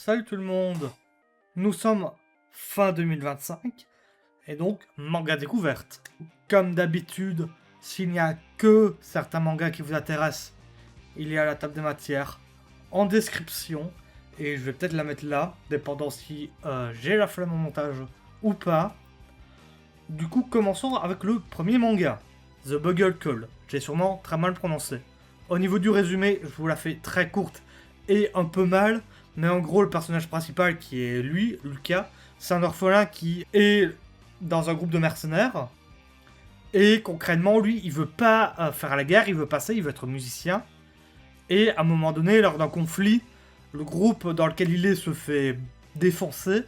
Salut tout le monde. Nous sommes fin 2025 et donc manga découverte. Comme d'habitude, s'il n'y a que certains mangas qui vous intéressent, il y a la table des matières en description et je vais peut-être la mettre là, dépendant si j'ai la flemme au montage ou pas. Du coup, commençons avec le premier manga, The Bugle Call. J'ai sûrement très mal prononcé. Au niveau du résumé, je vous la fais très courte et un peu mal, mais en gros, le personnage principal qui est lui, Lucas, c'est un orphelin qui est dans un groupe de mercenaires. Et concrètement, lui, il veut pas faire la guerre, il veut passer, il veut être musicien. Et à un moment donné, lors d'un conflit, le groupe dans lequel il est se fait défoncer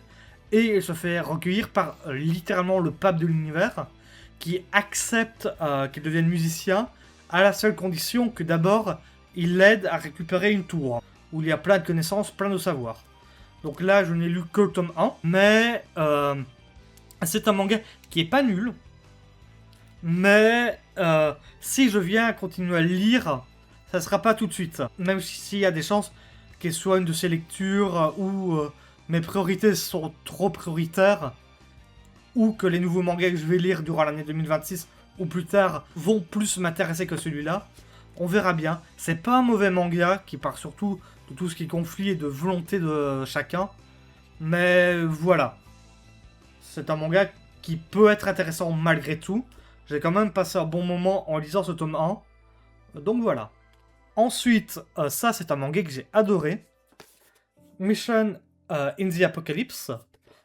et il se fait recueillir par littéralement le pape de l'univers qui accepte qu'il devienne musicien à la seule condition que d'abord il l'aide à récupérer une tour où il y a plein de connaissances, plein de savoirs. Donc là, je n'ai lu que le tome 1, mais c'est un manga qui est pas nul. Mais si je viens continuer à le lire, ça sera pas tout de suite. Même s'il y a des chances qu'elle soit une de ces lectures où mes priorités sont trop prioritaires, ou que les nouveaux mangas que je vais lire durant l'année 2026 ou plus tard vont plus m'intéresser que celui-là. On verra bien. C'est pas un mauvais manga qui part surtout de tout ce qui est conflit et de volonté de chacun. Mais voilà. C'est un manga qui peut être intéressant malgré tout. J'ai quand même passé un bon moment en lisant ce tome 1. Donc voilà. Ensuite, ça c'est un manga que j'ai adoré. Mission in the Apocalypse.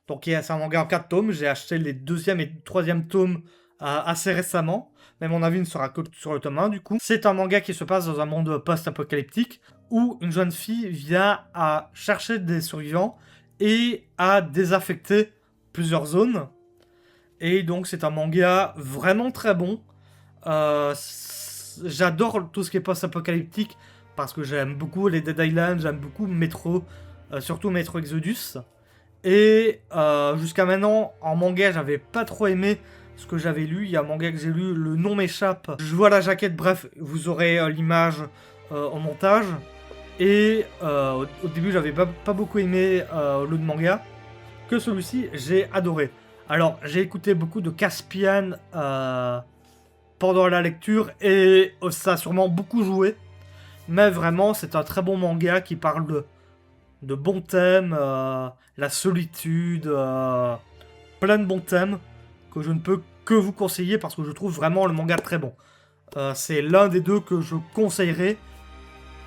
Donc c'est un manga en 4 tomes. J'ai acheté les 2e et 3e tomes assez récemment. Mais mon avis ne sera que sur le tome 1 du coup. C'est un manga qui se passe dans un monde post-apocalyptique où une jeune fille vient à chercher des survivants et à désaffecter plusieurs zones. Et donc c'est un manga vraiment très bon. J'adore tout ce qui est post-apocalyptique parce que j'aime beaucoup les Dead Island, j'aime beaucoup Metro, surtout Metro Exodus. Et jusqu'à maintenant, en manga, j'avais pas trop aimé ce que j'avais lu. Il y a un manga que j'ai lu, le nom m'échappe. Je vois la jaquette, bref, vous aurez l'image au montage. Et au début, j'avais pas beaucoup aimé l'autre manga. Que celui-ci, j'ai adoré. Alors, j'ai écouté beaucoup de Caspian pendant la lecture et ça a sûrement beaucoup joué. Mais vraiment, c'est un très bon manga qui parle de bons thèmes, la solitude, plein de bons thèmes que je ne peux que vous conseiller parce que je trouve vraiment le manga très bon. C'est l'un des deux que je conseillerais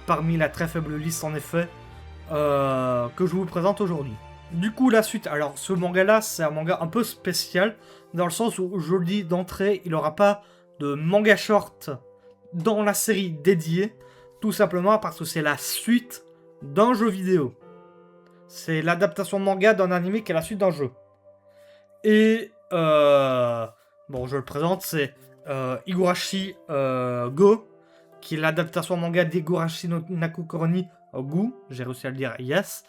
parmi la très faible liste en effet que je vous présente aujourd'hui. Du coup, la suite. Alors, ce manga-là, c'est un manga un peu spécial dans le sens où, je le dis d'entrée, il n'aura pas de manga short dans la série dédiée, tout simplement parce que c'est la suite d'un jeu vidéo. C'est l'adaptation manga d'un animé qui est la suite d'un jeu. Et bon, je le présente, c'est Higurashi Go, qui est l'adaptation manga d'Higurashi no Nakukoroni Gu, j'ai réussi à le dire, yes.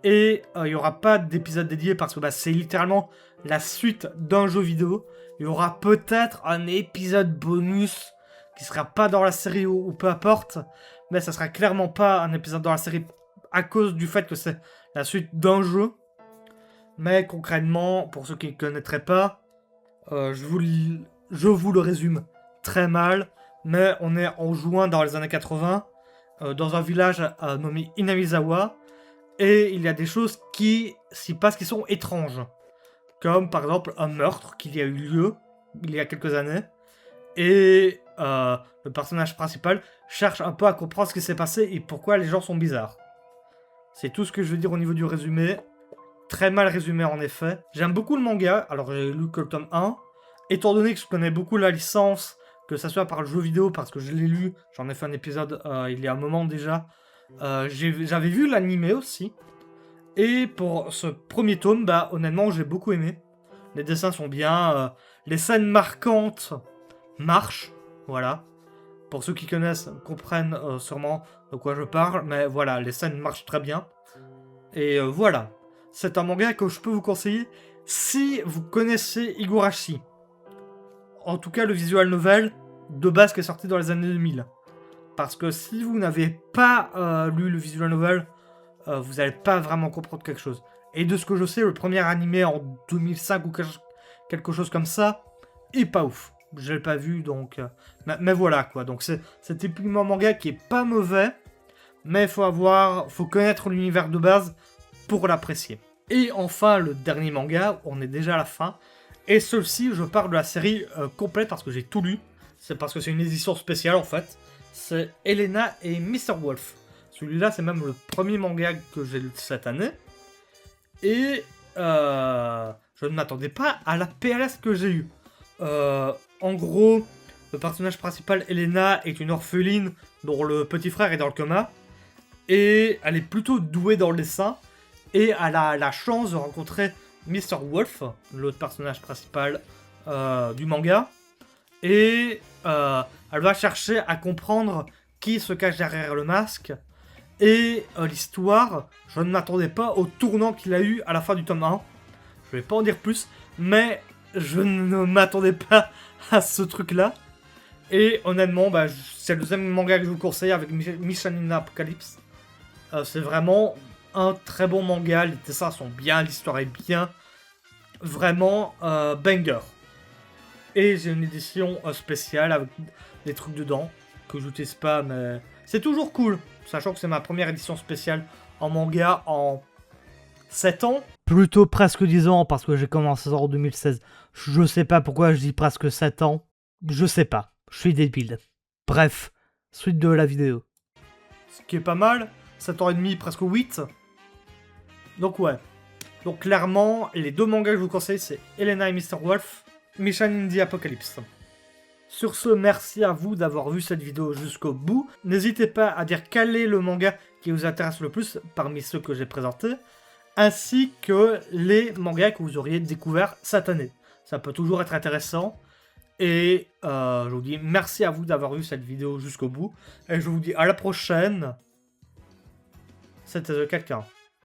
Et il n'y aura pas d'épisode dédié parce que c'est littéralement la suite d'un jeu vidéo. Il y aura peut-être un épisode bonus qui sera pas dans la série ou peu importe, mais ça sera clairement pas un épisode dans la série à cause du fait que c'est la suite d'un jeu. Mais concrètement, pour ceux qui ne connaîtraient pas, je vous le résume très mal, mais on est en juin dans les années 80, dans un village nommé Inamizawa, et il y a des choses qui s'y passent qui sont étranges. Comme par exemple un meurtre qui y a eu lieu il y a quelques années, et le personnage principal cherche un peu à comprendre ce qui s'est passé et pourquoi les gens sont bizarres. C'est tout ce que je veux dire au niveau du résumé. Très mal résumé en effet. J'aime beaucoup le manga, alors j'ai lu que le tome 1. Étant donné que je connais beaucoup la licence, que ça soit par le jeu vidéo, parce que je l'ai lu, j'en ai fait un épisode il y a un moment déjà. J'avais vu l'animé aussi. Et pour ce premier tome, honnêtement, j'ai beaucoup aimé. Les dessins sont bien, les scènes marquantes marchent, voilà. Pour ceux qui connaissent, comprennent sûrement de quoi je parle, mais voilà, les scènes marchent très bien. Et voilà. C'est un manga que je peux vous conseiller si vous connaissez Higurashi. En tout cas, le visual novel de base qui est sorti dans les années 2000. Parce que si vous n'avez pas lu le visual novel, vous n'allez pas vraiment comprendre quelque chose. Et de ce que je sais, le premier animé en 2005 ou quelque chose comme ça, est pas ouf. Je l'ai pas vu, donc... Mais voilà, quoi. Donc c'est typiquement un manga qui est pas mauvais, mais faut connaître l'univers de base pour l'apprécier. Et enfin, le dernier manga, on est déjà à la fin. Et celui-ci, je parle de la série complète parce que j'ai tout lu. C'est parce que c'est une édition spéciale, en fait. C'est Elena et Mr. Wolf. Celui-là, c'est même le premier manga que j'ai lu cette année. Et je ne m'attendais pas à la PLS que j'ai eue. En gros, le personnage principal, Elena, est une orpheline dont le petit frère est dans le coma. Et elle est plutôt douée dans le dessin. Et elle a la chance de rencontrer Mr. Wolf, l'autre personnage principal du manga. Et elle va chercher à comprendre qui se cache derrière le masque. Et l'histoire, je ne m'attendais pas au tournant qu'il a eu à la fin du tome 1. Je vais pas en dire plus, mais je ne m'attendais pas à ce truc-là. Et honnêtement, c'est le deuxième manga que je vous conseille avec Mission in Apocalypse. C'est vraiment un très bon manga, les dessins sont bien, l'histoire est bien. Vraiment banger. Et j'ai une édition spéciale avec des trucs dedans que je n'utilise pas, mais c'est toujours cool. Sachant que c'est ma première édition spéciale en manga en 7 ans. Plutôt presque 10 ans parce que j'ai commencé en 2016. Je sais pas pourquoi je dis presque 7 ans. Je sais pas. Je suis débile. Bref, suite de la vidéo. Ce qui est pas mal. 7 ans et demi, presque 8. Donc ouais. Donc clairement, les deux mangas que je vous conseille, c'est Elena et Mr. Wolf, Mission in the Apocalypse. Sur ce, merci à vous d'avoir vu cette vidéo jusqu'au bout. N'hésitez pas à dire quel est le manga qui vous intéresse le plus parmi ceux que j'ai présentés, ainsi que les mangas que vous auriez découverts cette année. Ça peut toujours être intéressant. Et je vous dis merci à vous d'avoir vu cette vidéo jusqu'au bout. Et je vous dis à la prochaine. C'était quelqu'un.